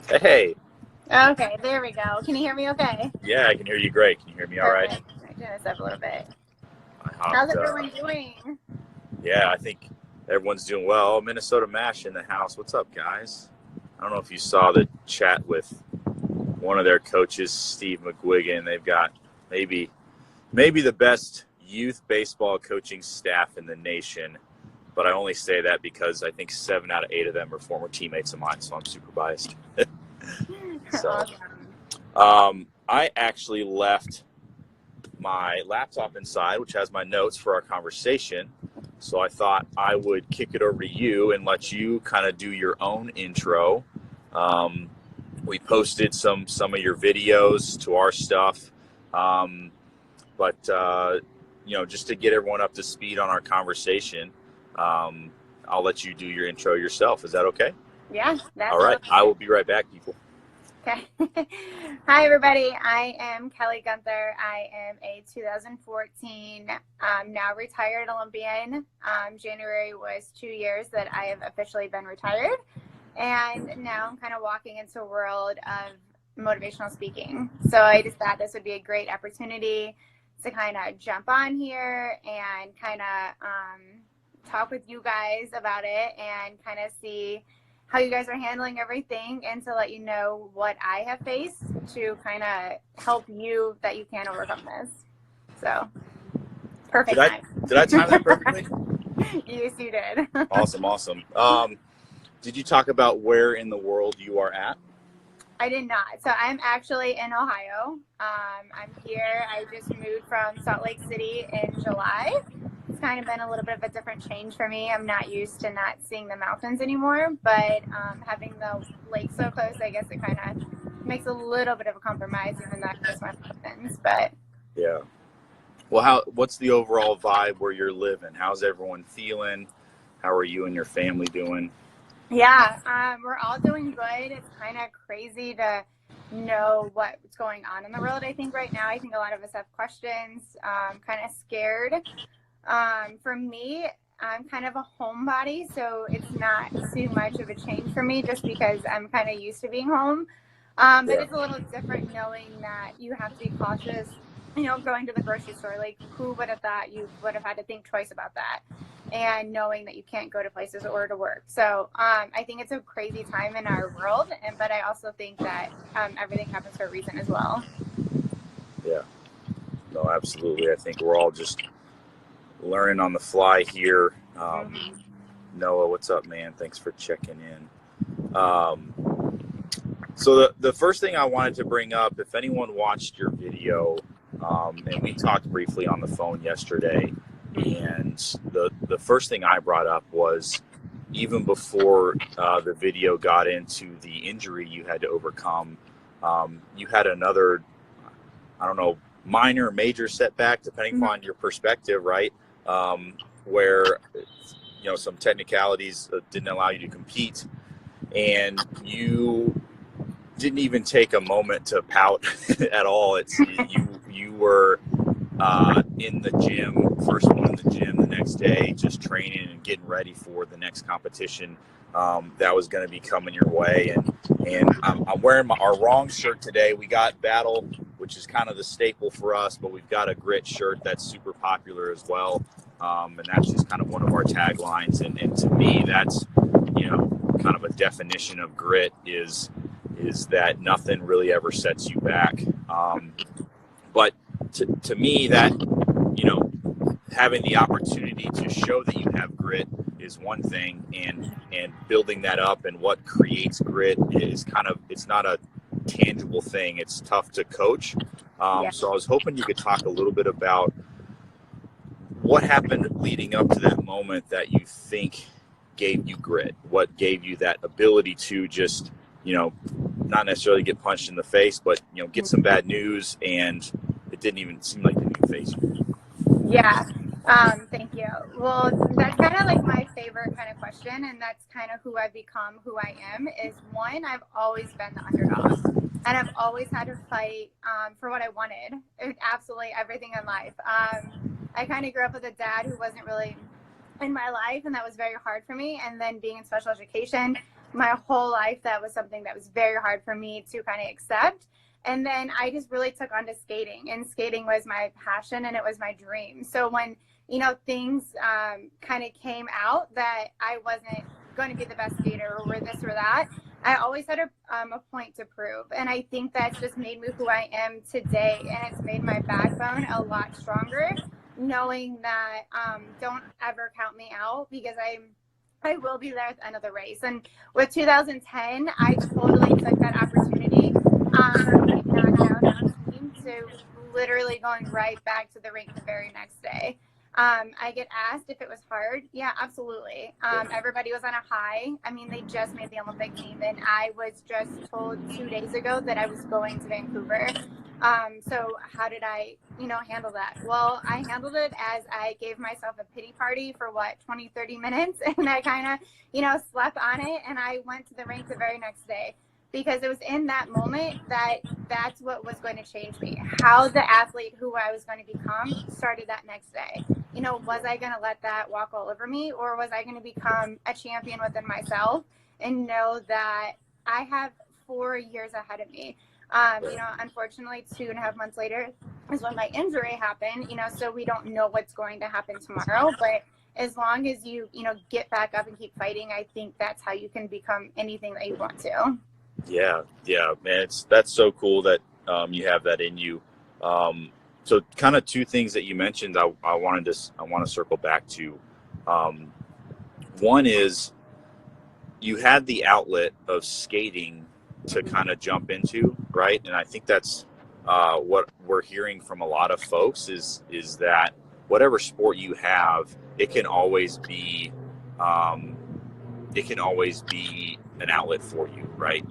Hey, Okay, there we go. Can you hear me okay? yeah, I can hear you great. Can you hear me all right? Perfect. I turn this up a little bit. I How's hopped, everyone doing? yeah, I think everyone's doing well. Minnesota Mash in the house. What's up, guys? I don't know if you saw the chat with one of their coaches, Steve McGuigan. They've got maybe maybe the best youth baseball coaching staff in the nation, but I only say that because I think 7 out of 8 of them are former teammates of mine, so I'm super biased. So, Awesome. I actually left my laptop inside, which has my notes for our conversation. So I thought I would kick it over to you and let you kind of do your own intro. Um, we posted some of your videos to our stuff, um, but just to get everyone up to speed on our conversation, um, I'll let you do your intro yourself. Is that okay? Yeah, All that's right, totally I good. will be right back, people. Okay. Hi, everybody. I am Kelly Gunther. I am a 2014 now retired Olympian. January was 2 years that I have officially been retired. And now I'm kind of walking into a world of motivational speaking. So I just thought this would be a great opportunity to kind of jump on here and kind of talk with you guys about it and kind of see how you guys are handling everything and to let you know what I have faced to kind of help you that you can overcome this. So, Did perfect I time. did I time that perfectly? Yes, you did. Awesome, awesome. Did you talk about where in the world you are at? I did not. So I'm actually in Ohio. I'm here. I just moved from Salt Lake City in July. It's kind of been a little bit of a different change for me. I'm not used to not seeing the mountains anymore, but having the lake so close, I guess it kind of makes a little bit of a compromise, even though I miss my mountains. But Yeah. Well, what's the overall vibe where you're living? How's everyone feeling? How are you and your family doing? yeah, we're all doing good. It's kind of crazy to know what's going on in the world. I think right now, I think a lot of us have questions, kind of scared. For me, I'm kind of a homebody, so it's not too much of a change for me just because I'm kind of used to being home. But Yeah. it's a little different knowing that you have to be cautious, going to the grocery store. Like, who would have thought you would have had to think twice about that? And knowing that you can't go to places or to work. So I think it's a crazy time in our world, but I also think that everything happens for a reason as well. Yeah. No, absolutely. I think we're all just learning on the fly here. Mm-hmm. Noah, what's up, man? Thanks for checking in. So the first thing I wanted to bring up, if anyone watched your video, and we talked briefly on the phone yesterday, and the first thing I brought up was even before the video got into the injury you had to overcome, you had another, I don't know, minor, major setback, depending Mm-hmm. upon your perspective, right? Where some technicalities didn't allow you to compete, and you didn't even take a moment to pout at all. You were in the gym, first one in the gym the next day, just training and getting ready for the next competition that was going to be coming your way. And I'm wearing our wrong shirt today. We got Battle, which is kind of the staple for us, but we've got a Grit shirt that's super popular as well. And that's just kind of one of our taglines. And to me, that's, kind of a definition of grit is that nothing really ever sets you back. But to me, that, having the opportunity to show that you have grit is one thing, and building that up and what creates grit is it's not a tangible thing. It's tough to coach. Yeah. So I was hoping you could talk a little bit about what happened leading up to that moment that you think gave you grit, what gave you that ability to just, not necessarily get punched in the face, but, get some bad news, and it didn't even seem like it didn't even face you. Yeah. Thank you. Well, that's kind of like my favorite kind of question, and that's kind of who I've become, who I am, is one, I've always been the underdog. And I've always had to fight for what I wanted, absolutely everything in life. I kind of grew up with a dad who wasn't really in my life, and that was very hard for me. And then being in special education, my whole life, that was something that was very hard for me to kind of accept. And then I just really took on to skating, and skating was my passion and it was my dream. So when, you know, things kind of came out that I wasn't going to be the best skater or this or that, I always had a point to prove. And I think that's just made me who I am today. And it's made my backbone a lot stronger, knowing that don't ever count me out, because I will be there at the end of the race. And with 2010, I totally took that opportunity from being knocked out on the team to literally going right back to the rink the very next day. I get asked if it was hard. Yeah, absolutely. Everybody was on a high. I mean, they just made the Olympic team, and I was just told 2 days ago that I was going to Vancouver. So how did I, you know, handle that? Well, I handled it as I gave myself a pity party for 20, 30 minutes. And I kind of, you know, slept on it, and I went to the rink the very next day, because it was in that moment that that's what was going to change me. How the athlete who I was going to become started that next day. You know, was I going to let that walk all over me, or was I going to become a champion within myself and know that I have 4 years ahead of me? You know, unfortunately, 2.5 months later is when my injury happened, you know, so we don't know what's going to happen tomorrow. But as long as you know, get back up and keep fighting, I think that's how you can become anything that you want to. Yeah, man, that's so cool that you have that in you. So kind of two things that you mentioned, I want to circle back to. One is you had the outlet of skating to kind of jump into, right? And I think that's what we're hearing from a lot of folks is that whatever sport you have, it can always be an outlet for you, right?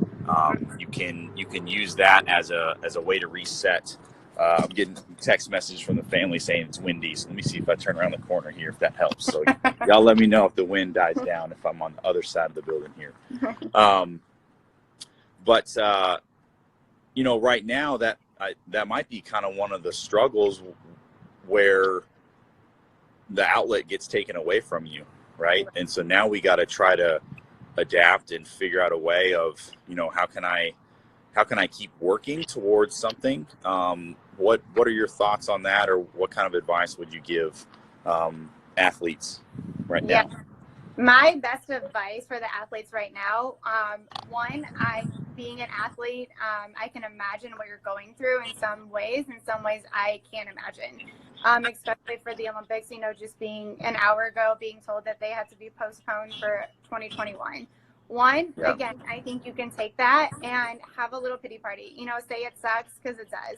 You can use that as a way to reset. I'm getting text messages from the family saying it's windy. So let me see if I turn around the corner here, if that helps. So y'all let me know if the wind dies down, if I'm on the other side of the building here. But you know, right now that might be kind of one of the struggles where the outlet gets taken away from you, right? And so now we got to try to adapt and figure out a way of, you know, how can I keep working towards something? What are your thoughts on that, or what kind of advice would you give athletes right now? My best advice for the athletes right now, one, being an athlete, I can imagine what you're going through in some ways. In some ways, I can't imagine. Especially for the Olympics, you know, just being an hour ago, being told that they had to be postponed for 2021. One, again, I think you can take that and have a little pity party. You know, say it sucks, because it does.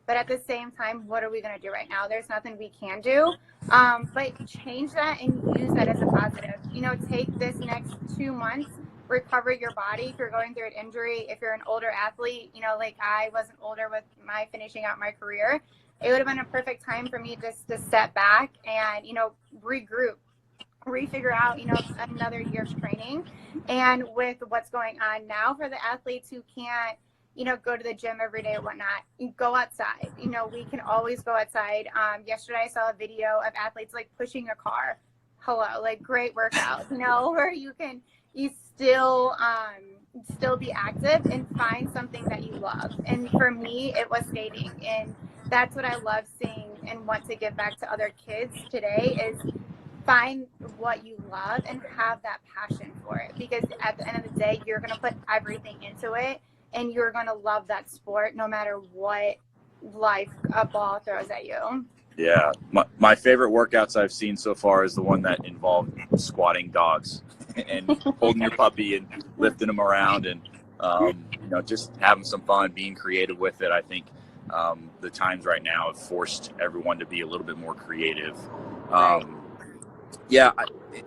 But at the same time, what are we going to do right now? There's nothing we can do. But change that and use that as a positive. You know, take this next 2 months, recover your body. If you're going through an injury, if you're an older athlete, you know, like I wasn't older with my finishing out my career, it would have been a perfect time for me just to step back and, you know, regroup, refigure out, you know, another year of training. And with what's going on now for the athletes who can't, you know, go to the gym every day or whatnot, you go outside. You know, we can always go outside. Yesterday I saw a video of athletes like pushing a car. Hello, like great workout, you know, where you still be active and find something that you love. And for me, it was skating. And that's what I love seeing and want to give back to other kids today is find what you love and have that passion for it. Because at the end of the day, you're going to put everything into it and you're going to love that sport no matter what life a ball throws at you. Yeah. My favorite workouts I've seen so far is the one that involved squatting dogs and holding your puppy and lifting them around and, you know, just having some fun, being creative with it. I think the times right now have forced everyone to be a little bit more creative. Yeah.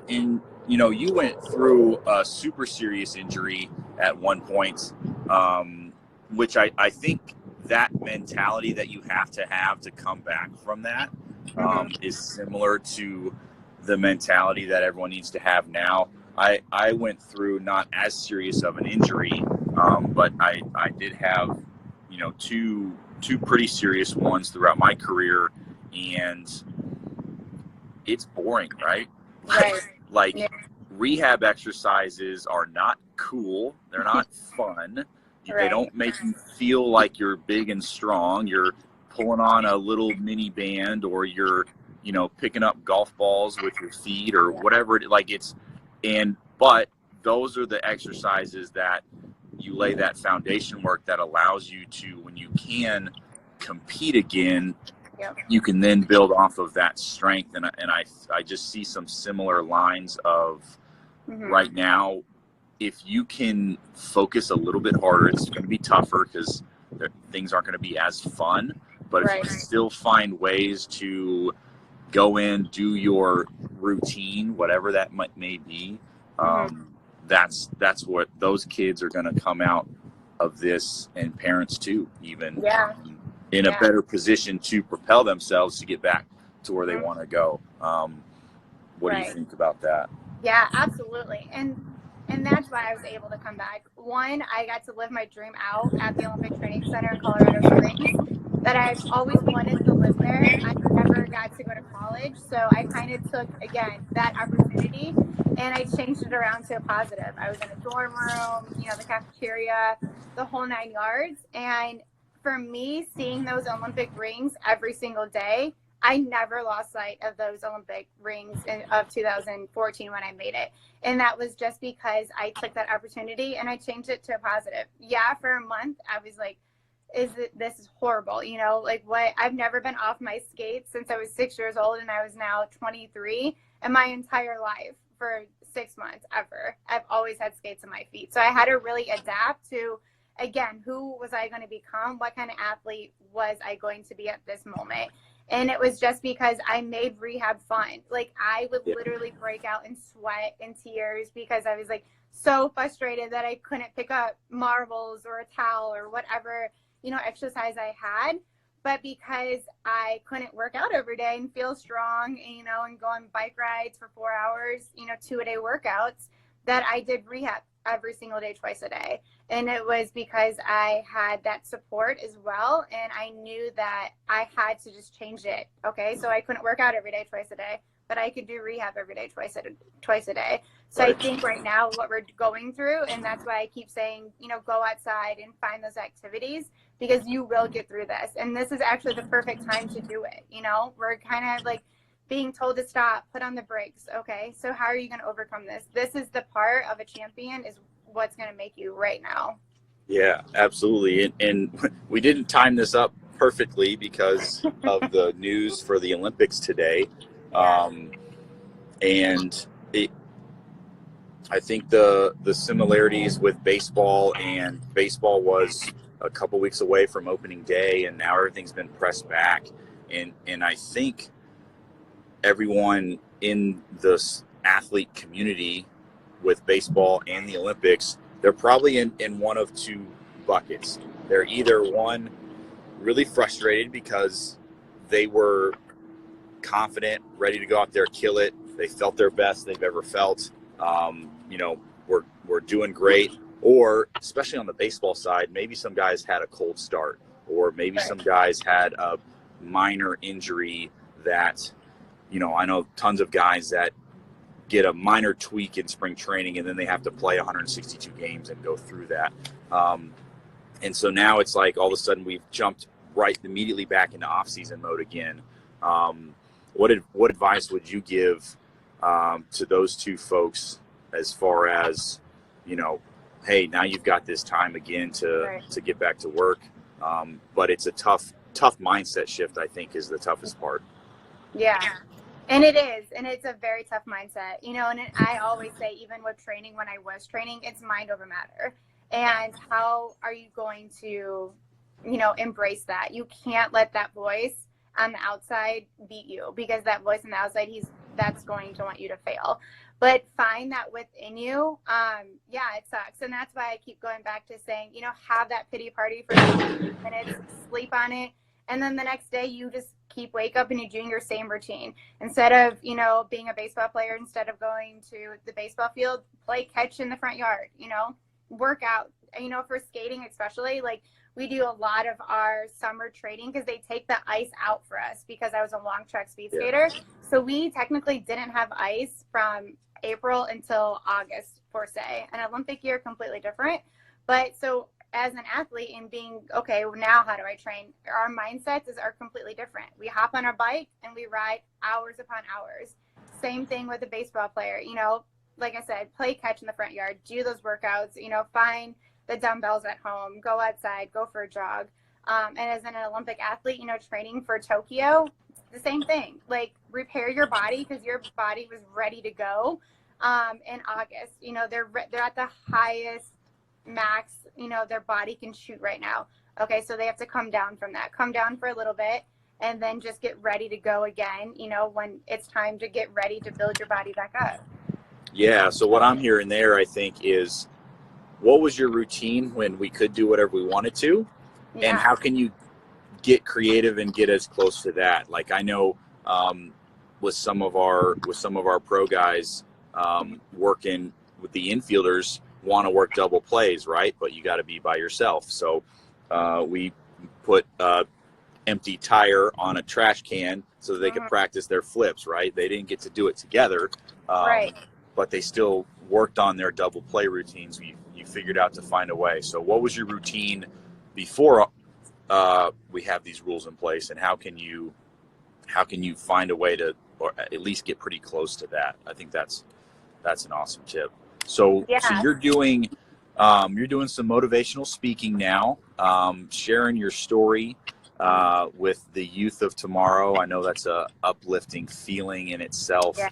And, you know, you went through a super serious injury at one point, which I think that mentality that you have to come back from that is similar to the mentality that everyone needs to have now. I went through not as serious of an injury, but I did have, you know, two pretty serious ones throughout my career, and it's boring, right? Right. Like rehab exercises are not cool. They're not fun. They don't make you feel like you're big and strong. You're pulling on a little mini band, or you're, you know, picking up golf balls with your feet or whatever but those are the exercises that you lay that foundation work that allows you to, when you can compete again, you can then build off of that strength. And I just see some similar lines of right now. If you can focus a little bit harder, it's going to be tougher because things aren't going to be as fun. But if you can still find ways to go in, do your routine, whatever that may be, that's what those kids are going to come out of this, and parents too, even in a better position to propel themselves to get back to where they want to go. What do you think about that? Yeah, absolutely. And that's why I was able to come back. One, I got to live my dream out at the Olympic Training Center in Colorado Springs, that I've always wanted to live there. I never got to go to college, so I kind of took, again, that opportunity, and I changed it around to a positive. I was in a dorm room, you know, the cafeteria, the whole 9 yards. And for me, seeing those Olympic rings every single day, I never lost sight of those Olympic rings of 2014 when I made it. And that was just because I took that opportunity and I changed it to a positive. Yeah, for a month, I was like, this is horrible, you know, like what, I've never been off my skates since I was 6 years old, and I was now 23, and my entire life for 6 months ever, I've always had skates on my feet. So I had to really adapt to, again, who was I going to become? What kind of athlete was I going to be at this moment? And it was just because I made rehab fun. Like, I would literally break out in sweat and tears because I was like so frustrated that I couldn't pick up marbles or a towel or whatever, you know, exercise I had. But because I couldn't work out every day and feel strong, you know, and go on bike rides for 4 hours, you know, 2-a-day workouts, that I did rehab every single day, twice a day. And it was because I had that support as well. And I knew that I had to just change it. Okay. So I couldn't work out every day, twice a day, but I could do rehab every day, twice a day. So I think right now what we're going through, and that's why I keep saying, you know, go outside and find those activities, because you will get through this. And this is actually the perfect time to do it. You know, we're kind of like being told to stop, put on the brakes. Okay, so how are you going to overcome this? This is the part of a champion, is what's going to make you right now. Yeah, absolutely. And we didn't time this up perfectly because of the news for the Olympics today. And I think the similarities with baseball, and baseball was a couple weeks away from opening day, and now everything's been pressed back. And I think everyone in this athlete community with baseball and the Olympics, they're probably in one of two buckets. They're either, one, really frustrated because they were confident, ready to go out there, kill it. They felt their best they've ever felt. You know, we're doing great. Or, especially on the baseball side, maybe some guys had a cold start, or maybe some guys had a minor injury that, you know, I know tons of guys that get a minor tweak in spring training and then they have to play 162 games and go through that. And so now it's like all of a sudden we've jumped right immediately back into off-season mode again. What advice would you give to those two folks as far as, you know, hey, now you've got this time again to get back to work. But it's a tough mindset shift, I think, is the toughest part. Yeah. And it is. And it's a very tough mindset, you know, and I always say, even with training, when I was training, it's mind over matter. And how are you going to, you know, embrace that? You can't let that voice on the outside beat you, because that voice on the outside, that's going to want you to fail. But find that within you. Yeah, it sucks. And that's why I keep going back to saying, you know, have that pity party for 15 minutes, sleep on it. And then the next day you just wake up and you're doing your same routine. Instead of, you know, being a baseball player, instead of going to the baseball field, play catch in the front yard, you know, work out. You know, for skating especially, like, we do a lot of our summer training because they take the ice out for us, because I was a long track speed skater. So we technically didn't have ice from April until August, per se. An Olympic year, completely different. But so as an athlete and being, okay, well, now how do I train? Our mindsets are completely different. We hop on our bike and we ride hours upon hours. Same thing with a baseball player, you know, like I said, play catch in the front yard, do those workouts, you know, find the dumbbells at home, go outside, go for a jog. And as an Olympic athlete, you know, training for Tokyo, the same thing. Like, repair your body because your body was ready to go in August. You know, they're at the highest max, you know, their body can shoot right now. Okay, so they have to come down from that, come down for a little bit, and then just get ready to go again, you know, when it's time to get ready to build your body back up. Yeah, so what I'm hearing there, I think, is what was your routine when we could do whatever we wanted to? Yeah. And how can you get creative and get as close to that? Like, I know with some of our pro guys working with the infielders, want to work double plays, right? But you got to be by yourself. So we put empty tire on a trash can so that they could practice their flips, right? They didn't get to do it together, Right. but they still worked on their double play routines. You figured out to find a way. So what was your routine before we have these rules in place, and how can you find a way to, or at least get pretty close to that? I think that's an awesome tip. So you're doing some motivational speaking now, sharing your story with the youth of tomorrow. I know that's a uplifting feeling in itself. Yeah.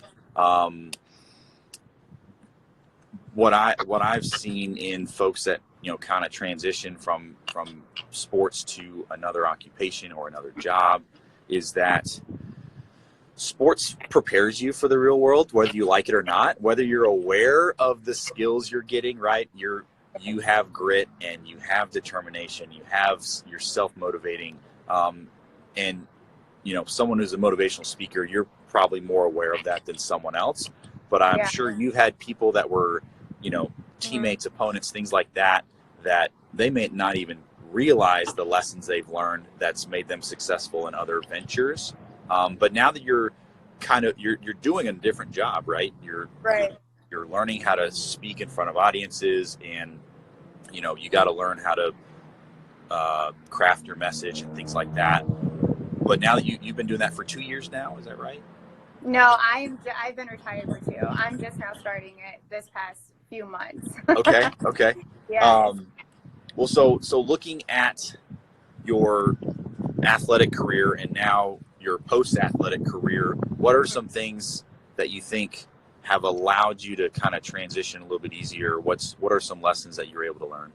What I've seen in folks that, you know, kind of transition from sports to another occupation or another job is that sports prepares you for the real world, whether you like it or not, whether you're aware of the skills you're getting, right? You have grit and you have determination, you're self-motivating. And, you know, someone who's a motivational speaker, you're probably more aware of that than someone else. But I'm sure you've had people that were, you know, teammates, opponents, things like that they may not even realize the lessons they've learned that's made them successful in other ventures. But now that you're doing a different job, right? You're learning how to speak in front of audiences, and, you know, you got to learn how to craft your message and things like that. But now that you've been doing that for 2 years now, is that right? No, I've been retired for 2. I'm just now starting it this past few months. Okay. Yeah. Well, so looking at your athletic career and now your post-athletic career, what are some things that you think have allowed you to kind of transition a little bit easier? What are some lessons that you were able to learn?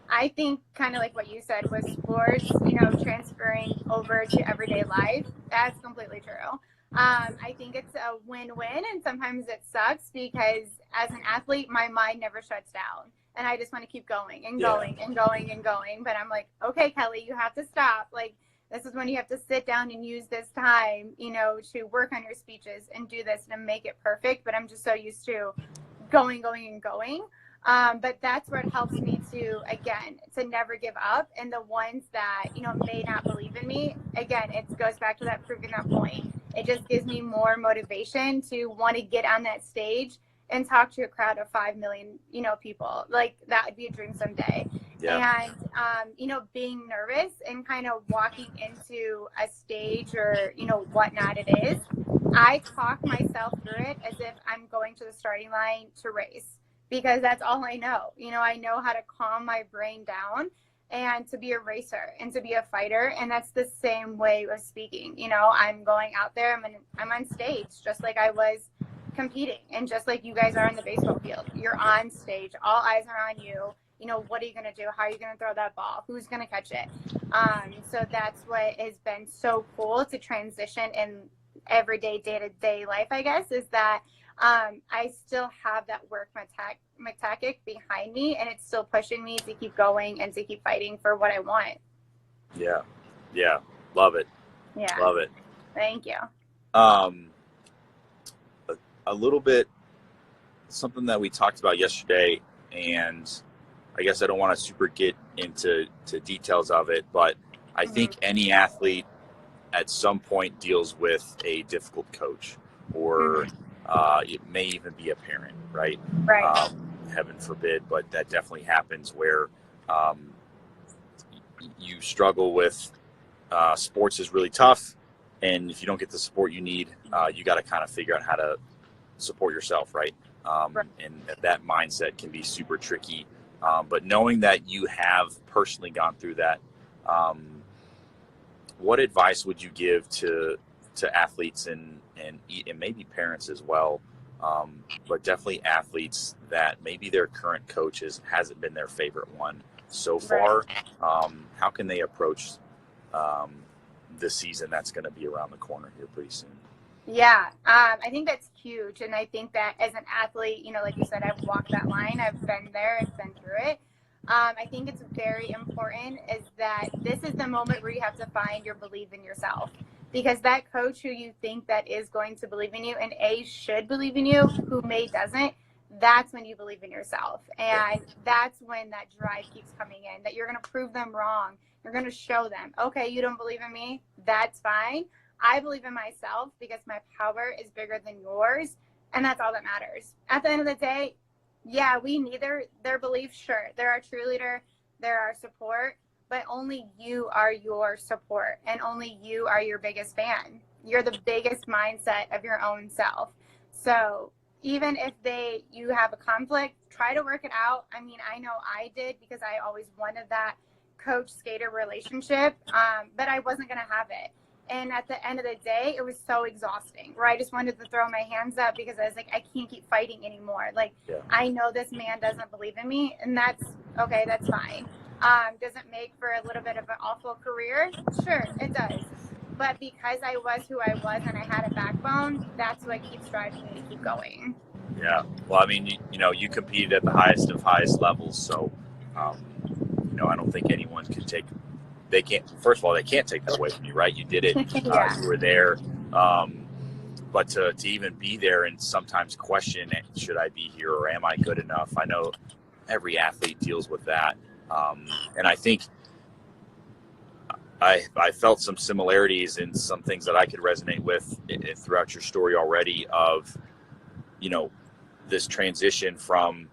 I think kind of like what you said was sports, you know, transferring over to everyday life. That's completely true. I think it's a win-win, and sometimes it sucks because as an athlete, my mind never shuts down, and I just want to keep going and going and going and going. But I'm like, okay, Kelly, you have to stop. Like, this is when you have to sit down and use this time, you know, to work on your speeches and do this and make it perfect. But I'm just so used to going. But that's where it helps me to never give up. And the ones that, you know, may not believe in me, again, it goes back to that proving that point. It just gives me more motivation to want to get on that stage and talk to a crowd of 5 million, you know, people. Like, that would be a dream someday. Yeah. And, you know, being nervous and kind of walking into a stage or, you know, whatnot it is, I talk myself through it as if I'm going to the starting line to race, because that's all I know. You know, I know how to calm my brain down and to be a racer and to be a fighter. And that's the same way with speaking. You know, I'm going out there, I'm on stage just like I was competing, and just like you guys are on the baseball field. You're on stage, all eyes are on you. You know, what are you going to do? How are you going to throw that ball? Who's going to catch it? So that's what has been so cool to transition in everyday day-to-day life, I guess, is that I still have that work ethic behind me, and it's still pushing me to keep going and to keep fighting for what I want. Yeah. Love it. Yeah. Love it. Thank you. A little bit, something that we talked about yesterday, and I guess I don't want to super get into details of it, but I think any athlete at some point deals with a difficult coach or It may even be a parent, right? Right. Heaven forbid, but that definitely happens where um, you struggle with sports is really tough, and if you don't get the support you need, you got to kind of figure out how to support yourself, right? Right. And that mindset can be super tricky. But knowing that you have personally gone through that, um, what advice would you give to athletes and maybe parents as well, but definitely athletes that maybe their current coach hasn't been their favorite one so Right. far? How can they approach um, the season that's going to be around the corner here pretty soon? Yeah, I think that's huge. And I think that as an athlete, like you said, I've walked that line, I've been there, I've been through it. I think it's very important is that this is the moment where you have to find your belief in yourself. Because that coach who you think that is going to believe in you and should believe in you, who may doesn't, that's when you believe in yourself. And that's when that drive keeps coming in, that you're going to prove them wrong. You're going to show them, okay, you don't believe in me? That's fine. I believe in myself because my power is bigger than yours. And that's all that matters. At the end of the day, yeah, we need their belief. Sure, they're our cheerleader, they're our support, but only you are your support and only you are your biggest fan. You're the biggest mindset of your own self. So even if you have a conflict, try to work it out. I mean, I know I did because I always wanted that coach skater relationship, but I wasn't going to have it. And at the end of the day, it was so exhausting, where I just wanted to throw my hands up because I was like, I can't keep fighting anymore. Like, Yeah. I know this man doesn't believe in me, and that's okay, that's fine. Does it make for a little bit of an awful career? Sure, it does. But because I was who I was and I had a backbone, that's what keeps driving me to keep going. Yeah. Well, I mean, you competed at the highest of highest levels, so um, I don't think anyone can take. They can't. First of all, they can't take that away from you, right? You did it. Yeah. You were there. But to even be there and sometimes question, should I be here or am I good enough? I know every athlete deals with that, and I think I felt some similarities in some things that I could resonate with throughout your story already. Of this transition from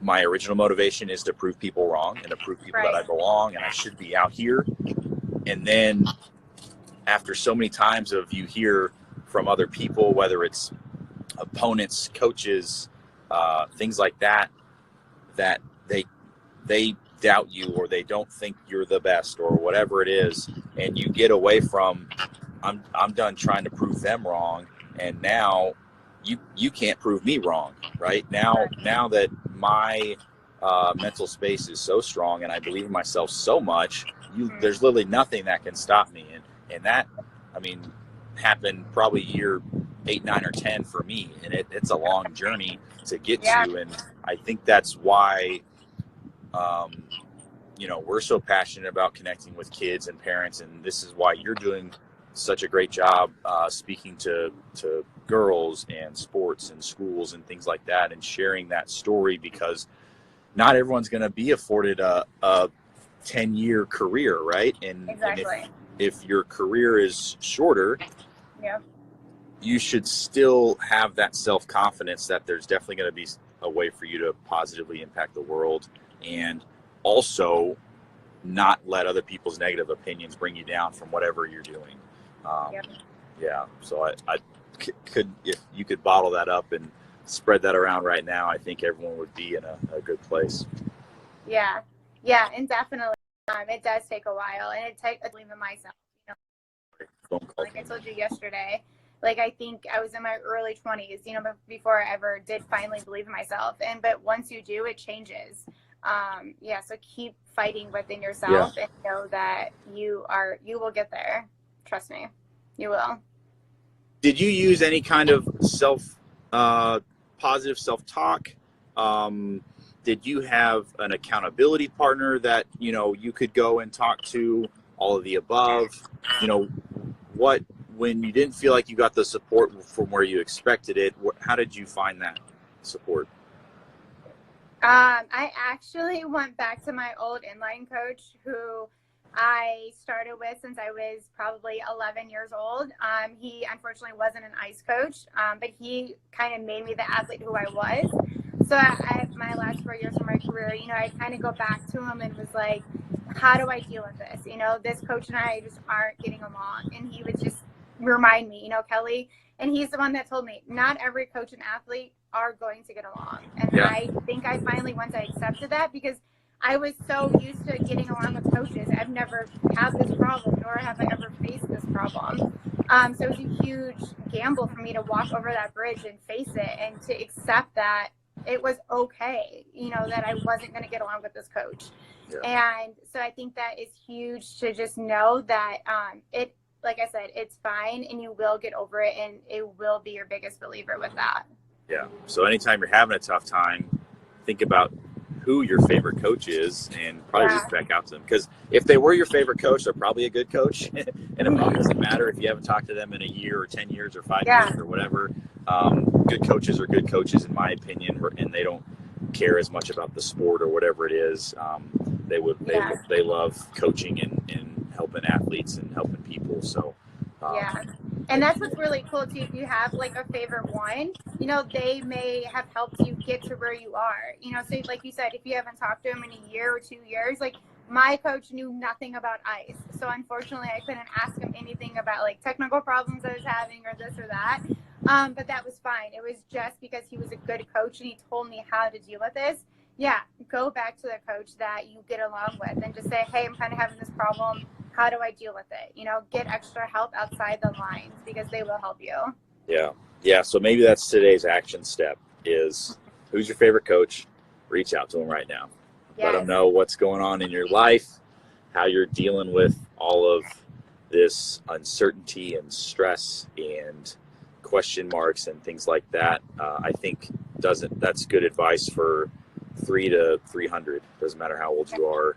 my original motivation is to prove people wrong and to prove people that I Right. belong and I should be out here. And then after so many times of you hear from other people, whether it's opponents, coaches, things like that, that they doubt you or they don't think you're the best or whatever it is, and you get away from I'm done trying to prove them wrong, and now you can't prove me wrong, right? Now that my mental space is so strong and I believe in myself so much, there's literally nothing that can stop me, and that, I mean, happened probably year 8, 9, or 10 for me, and it's a long journey to get Yeah. to, and I think that's why we're so passionate about connecting with kids and parents, and this is why you're doing such a great job speaking to girls and sports and schools and things like that, and sharing that story, because not everyone's going to be afforded a 10-year career, right? And Exactly. if your career is shorter, Yeah. you should still have that self-confidence that there's definitely going to be a way for you to positively impact the world, and also not let other people's negative opinions bring you down from whatever you're doing. Yep. Yeah. So I could, if you could bottle that up and spread that around right now, I think everyone would be in a good place. Yeah. Yeah. And definitely, it does take a while, and it takes a believe in myself. Phone call Like I told you yesterday, like I think I was in my early 20s, before I ever did finally believe in myself. But once you do, it changes. Yeah, so keep fighting within yourself and know that you will get there. Trust me, you will. Did you use any kind of positive self-talk? Did you have an accountability partner that you could go and talk to? All of the above. What, when you didn't feel like you got the support from where you expected it, how did you find that support? I actually went back to my old inline coach, who I started with since I was probably 11 years old. He unfortunately wasn't an ice coach, but he kind of made me the athlete who I was. So my last 4 years of my career, I kind of go back to him and was like, how do I deal with this? This coach and I just aren't getting along. And he would just remind me, Kelly, and he's the one that told me not every coach and athlete are going to get along. And Yeah. I think I finally, once I accepted that, because I was so used to getting along with coaches. I've never had this problem, nor have I ever faced this problem. So it was a huge gamble for me to walk over that bridge and face it and to accept that it was okay, that I wasn't going to get along with this coach. Yeah. And so I think that is huge to just know that it, like I said, it's fine and you will get over it and it will be your biggest believer with that. Yeah. So anytime you're having a tough time, think about who your favorite coach is and probably reach back out to them, because if they were your favorite coach, they're probably a good coach. And it probably doesn't matter if you haven't talked to them in a year or 10 years or 5 years or whatever. Good coaches are good coaches in my opinion, and they don't care as much about the sport or whatever it is. They love coaching and helping athletes and helping people. So and that's what's really cool too. If you have like a favorite one, they may have helped you get to where you are. So like you said, if you haven't talked to them in a year or 2 years, like my coach knew nothing about ice. So unfortunately I couldn't ask him anything about like technical problems I was having or this or that. But that was fine. It was just because he was a good coach and he told me how to deal with this. Yeah, go back to the coach that you get along with and just say, hey, I'm kind of having this problem. How do I deal with it? Get extra help outside the lines because they will help you. Yeah. So maybe that's today's action step is who's your favorite coach? Reach out to them right now. Let them know what's going on in your life, how you're dealing with all of this uncertainty and stress and question marks and things like that. I think that's good advice for 3 to 300. Doesn't matter how old you are.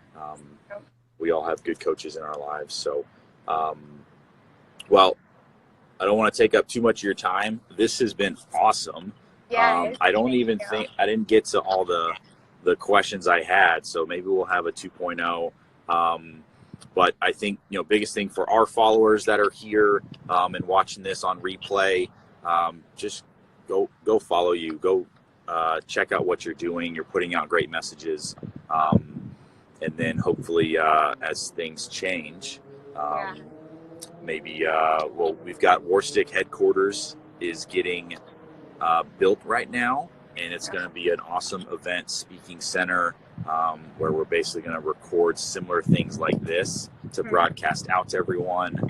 We all have good coaches in our lives. So, well, I don't want to take up too much of your time. This has been awesome. I don't even think I didn't get to all the questions I had. So maybe we'll have a 2.0. But I think, biggest thing for our followers that are here and watching this on replay, just go follow you. Go check out what you're doing. You're putting out great messages. And then hopefully as things change, maybe, we've got Warstic headquarters is getting built right now. And it's going to be an awesome event speaking center where we're basically going to record similar things like this to broadcast out to everyone.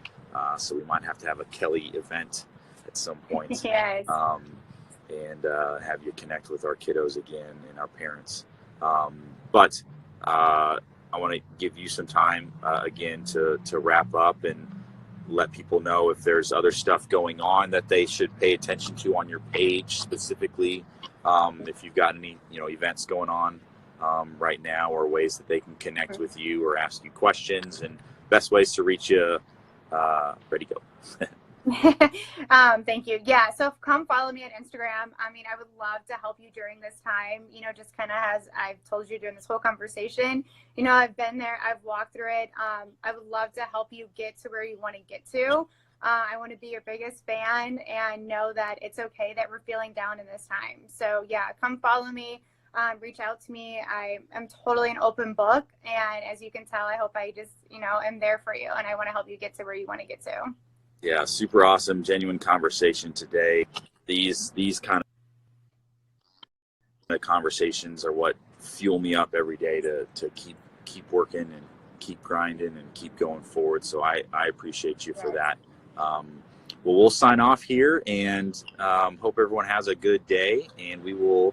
So we might have to have a Kelly event at some point. And have you connect with our kiddos again and our parents. But I want to give you some time again to wrap up and let people know if there's other stuff going on that they should pay attention to on your page specifically. If you've got any, events going on right now or ways that they can connect with you or ask you questions and best ways to reach you. Ready, go. Thank you. Yeah. So come follow me on Instagram. I mean, I would love to help you during this time, just kind of as I've told you during this whole conversation, I've been there, I've walked through it. I would love to help you get to where you want to get to. I want to be your biggest fan and know that it's okay that we're feeling down in this time. So yeah, come follow me, reach out to me. I am totally an open book. And as you can tell, I hope I just, am there for you and I want to help you get to where you want to get to. Yeah, super awesome, genuine conversation today. These kind of conversations are what fuel me up every day to keep working and keep grinding and keep going forward. So I appreciate you for that. Well, we'll sign off here and hope everyone has a good day. And we will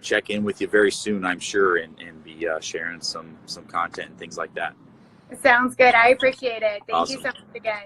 check in with you very soon, I'm sure, and be sharing some content and things like that. Sounds good. I appreciate it. Thank you so much again.